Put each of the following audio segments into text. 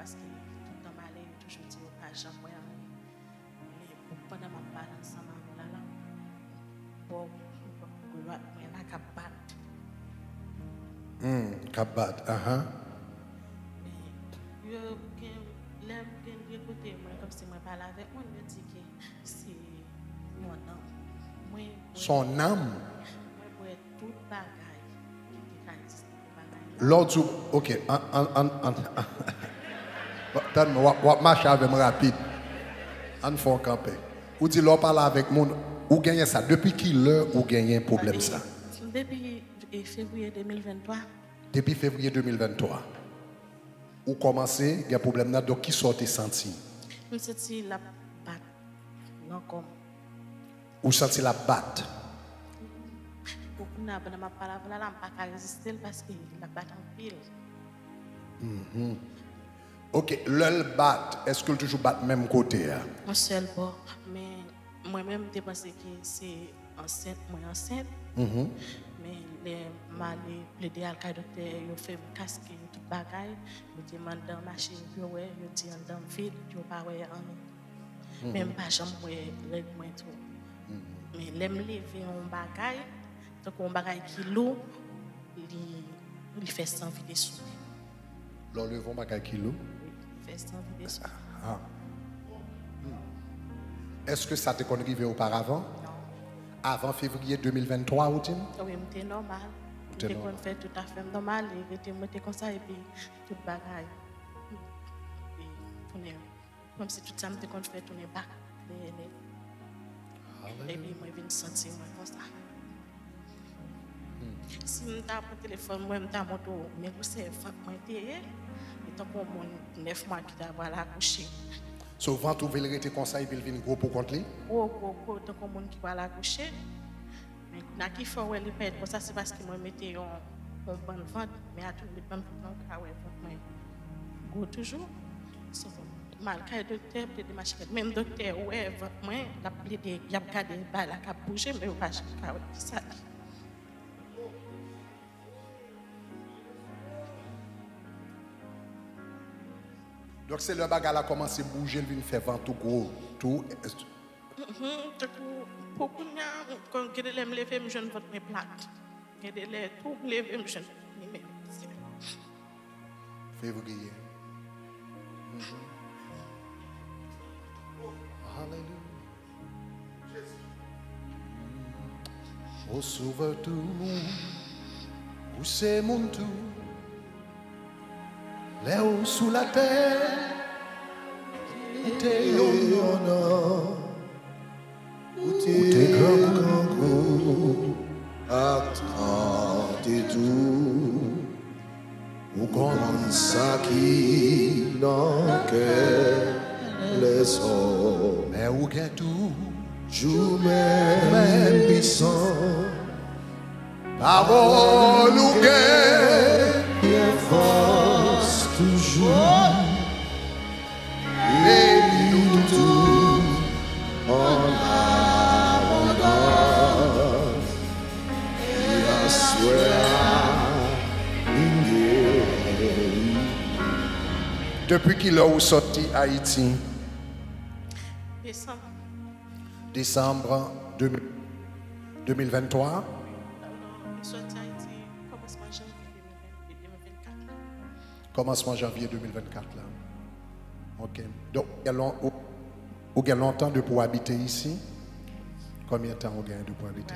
parce que tout le temps malé, toujours dit au pas jamais. Mais pendant ma parole ensemble là là, bon, moi la capable. Kabat, Mais yo l'aime bien écouter moi comme si moi parle avec moi, me dit que c'est mon âme. Moi son âme. moi tout bagaille qui existe bagaille. L'autre, ok, on marche avec moi rapide. On fait camper. Ou dit l'on parle avec mon, ou gagne ça. Depuis qui l'heure ou gagne un problème ça? Depuis février 2023. Depuis février 2023. Ou commencé, il y a un problème là, donc qui sortait senti? Je senti la batte. Non comme. Ou senti la batte? Beaucoup n'a pas ma parole là, pas résister parce que la batte en pile. Ok, le bat, est-ce que le toujours bat même côté? Un seul bord, mais moi-même je pensé que c'est enceinte, moi enceinte. Mais les malais, les docteurs, ils fait me casquer toute bagaille, ils demandent dans machine, ils disent dans vide, ils pas ouais en même pas jamais règle moi tout. Mais l'aime lever un bagaille, donc un bagaille qui lourd, il fait sans vie de sous. L'enlevons bagaille kilo. Fait sans vie de sous. Est-ce que ça t'est arrivé auparavant? Non. Avant février 2023, ou tim? Oui, c'était normal. J'étais fait tout à fait normal, et j'étais comme ça, et puis tout bagaille. Comme si tout ça me fait tourner back. Et puis moi, je viens sentir comme ça. Si je tape le téléphone, moi, je tape mon tour, mais c'est moi, et tant qu'on mon 9 mois qui t'a voilà accouché. Souvent, tu veux le conseil, puis il vient gros pour contre lui? Gros, tant qu'on mon qui va l'accoucher. Mais quand il faut le perdre, ça c'est parce que moi, je mettais un bon ventre, mais à tout le temps, je toujours. Malgré le docteur, des machines, même docteur, ouais, moi, la plaidé, il y a des balles à bouger, mais pas ça. Donc c'est le bagage a commencé à bouger, il vient faire vent tout gros, tout. Beaucoup de gens, quand je me lève, je ne vois pas plate. Je me lève, tout lever, je ne vois pas. Février. Alléluia. Au sauveur tout, où c'est mon tout, là haut sous la terre, où t'es honneur, où t'es grand goût, attends tout, où comme ça qui n'en les hommes, mais où qu'est tout, joue même puissant, parole ou guerre, force toujours, et nous tout en abondance, et à depuis qu'il a sorti Haïti? Décembre 2023. Sorti Haïti, commencement janvier 2024. Commencement janvier 2024 là. Ok. Donc, vous avez longtemps de pour habiter ici? Combien de temps vous avez de pour habiter?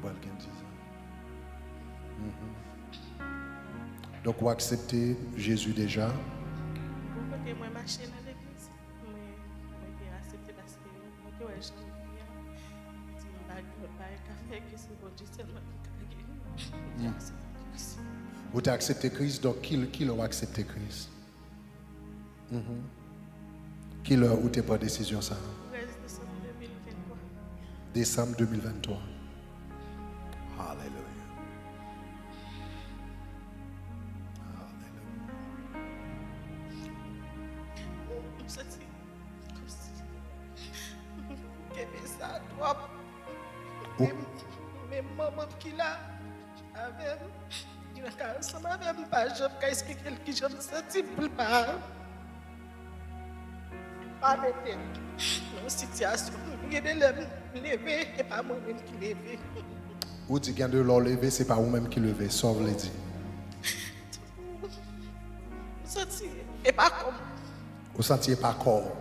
Vous avez 10 ans. Donc, vous acceptez Jésus déjà? Vous pouvez moi marcher dans l'église. Moi, j'ai accepté parce que moi, je vous avez accepté Christ, donc qui l'a accepté Christ? Qui l'a ou t'es pas décision ça? Décembre 2023. Alléluia. Même maman qui l'a avec Ça m'a même pas, je peux expliquer qui je me sens pour pas arrêter. Dans une situation, il y a des levés et pas moi-même qui lève. Ou dit qu'il y a de l'or levé, c'est pas vous-même qui levez, sauve les dit. Senti et pas comme. Vous sentiez pas corps.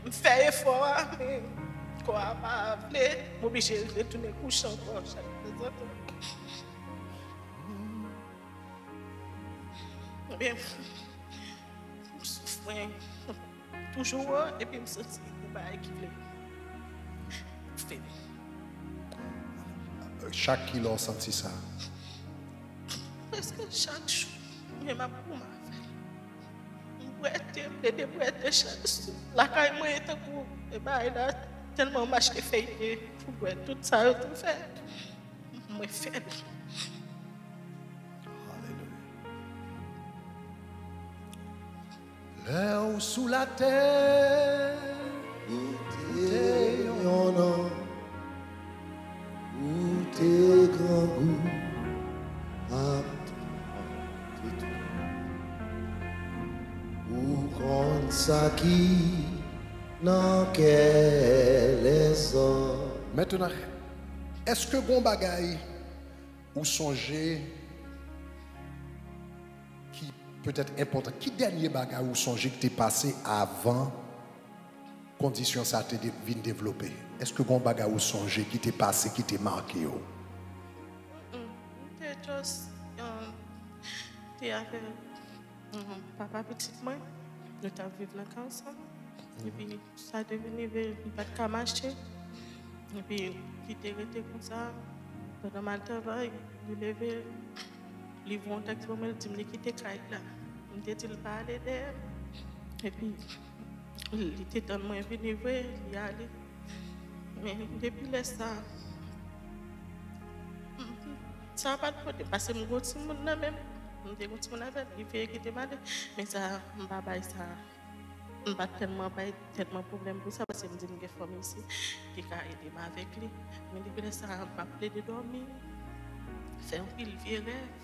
Je fais effort, mais quoi, pas appelé, m'obligé de retourner coucher encore chaque fois. Bien, je souffre toujours et puis je me sens qui voulait. Chaque kilo senti ça. Parce que chaque jour, je m'a pour ma fille. Je prête chaque jour. La caille moi était pour et bah il a tellement marché fait pour tout ça tout fait. Moi faible. Alléluia. Là sous la terre, où t'es honneur, où t'es grand goût, où qu'on s'acquit dans quel essor. Maintenant, est-ce que bon bagaille ou songer qui peut-être important, qui dernier bagaille ou songer que t'es passé avant condition ça te vient développer? Est-ce que bon bagaille ou songer qui t'est passé, qui t'est marqué? C'est juste t'es avec papa petit moi, nous t'avons vécu ensemble. Et puis ça a devenu pas de marcher. Et puis il était resté comme ça pendant mon travail, il levé, il vont texte pour me dire qu'il était caille là. Il était pas allé d'elle. Et puis il était dans mon venu voir, il y allait. Mais depuis là ça n'a pas de problème parce que mon petit monde là même, mon petit monde avec, il fait qu'il était malade, mais ça m'a pas ça. Je n'ai pas tellement de problème pour ça parce que je me dis que j'ai une famille ici qui a aidé avec lui. Mais depuis ça, je m'a appelé de dormir, faire un pile vieux rêve.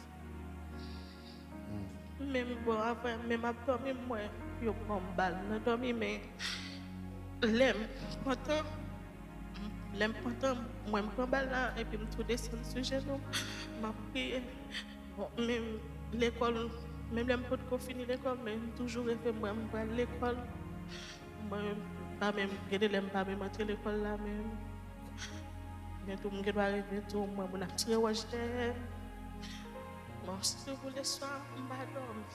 Même bon, après, même après dormir, moi, je prends une balle dans dormir, mais l'important, moi, je prends une balle là et puis je descends sur le genou, je prie. Bon, même l'école. Même si je peux finir l'école, mais toujours fait moi à l'école. Moi, pas même, je ne pas même entrer à l'école là même. Bientôt, je dois arriver, moi, je vais tirer au HDR. Bon, si vous le soir, je vais dormir.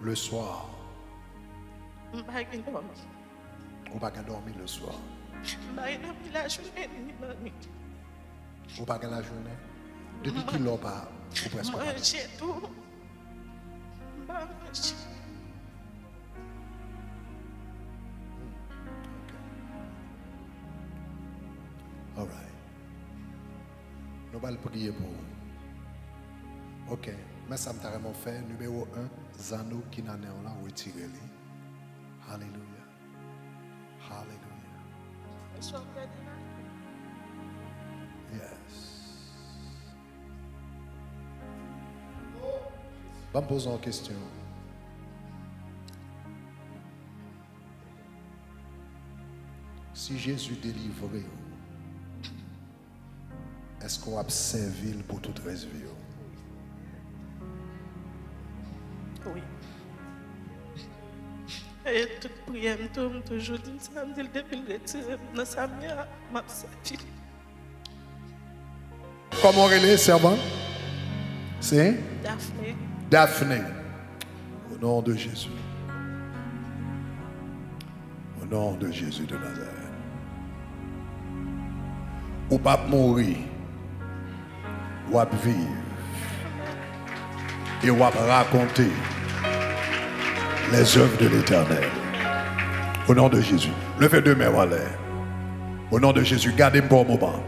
Le soir? Je vais dormir. Vous ne pouvez pas dormir le soir? Je vais dormir la journée, vous ne pouvez pas la journée? Depuis qu'il n'a pas, vous presque pas? Manger tout. All right. Nous allons prier pour vous. Ok. Mais ça m'a vraiment fait. Numéro 1, Zano qui n'a pas là, retirez-les. Alléluia. Alléluia. Yes. Je vais me poser une question. Si Jésus délivrait, est-ce qu'on a servi pour toute reste vie? Oui. Et toute prière, je toujours dit ça, je dis depuis le retire, dans sa mère, m'a servi. Comment elle est, servant? C'est Daphné. Daphné. Au nom de Jésus. Au nom de Jésus de Nazareth. Ou pas mourir. Ou pas vivre. Et ou pas raconter les œuvres de l'Éternel. Au nom de Jésus. Levez deux mains en l'air. Au nom de Jésus, gardez-moi pour un moment.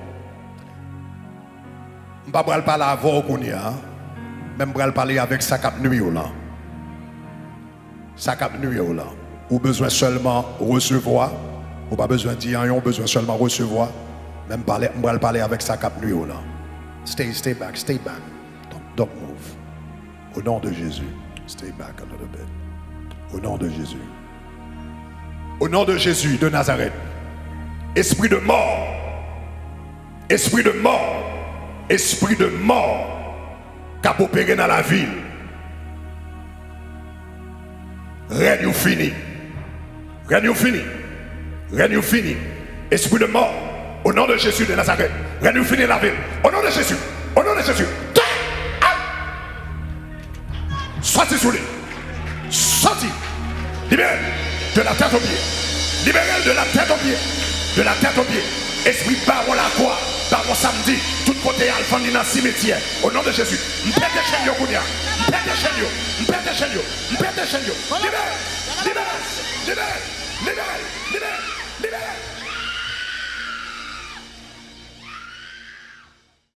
Je ne vais pas parler avant qu'on y a. Même pour parler avec sa cap nuit là. Sa cap nuit là. Ou besoin seulement recevoir. Ou pas besoin de dire, on besoin seulement recevoir. Même parler avec sa cap nuit là. Stay back, stay back. Don't move. Au nom de Jésus, stay back a little bit. Au nom de Jésus. Au nom de Jésus de Nazareth. Esprit de mort. Esprit de mort. Esprit de mort. Qui a opéré dans la ville. Règne fini. Règne fini. Règne fini. Esprit de mort. Au nom de Jésus de Nazareth. Règne fini la ville. Au nom de Jésus. Au nom de Jésus. Sortez sous lui. Sortez. Libérez de la tête aux pieds. Libérez de la tête aux pieds. De la tête aux pieds. Esprit baron la croix. Baron samedi. Tout côté alpha dans le cimetière. Au nom de Jésus. M'pète des chaînes. M'pète des chaînes. M'pète des chaînes. M'pète des chaînes. Libérez. Libérez.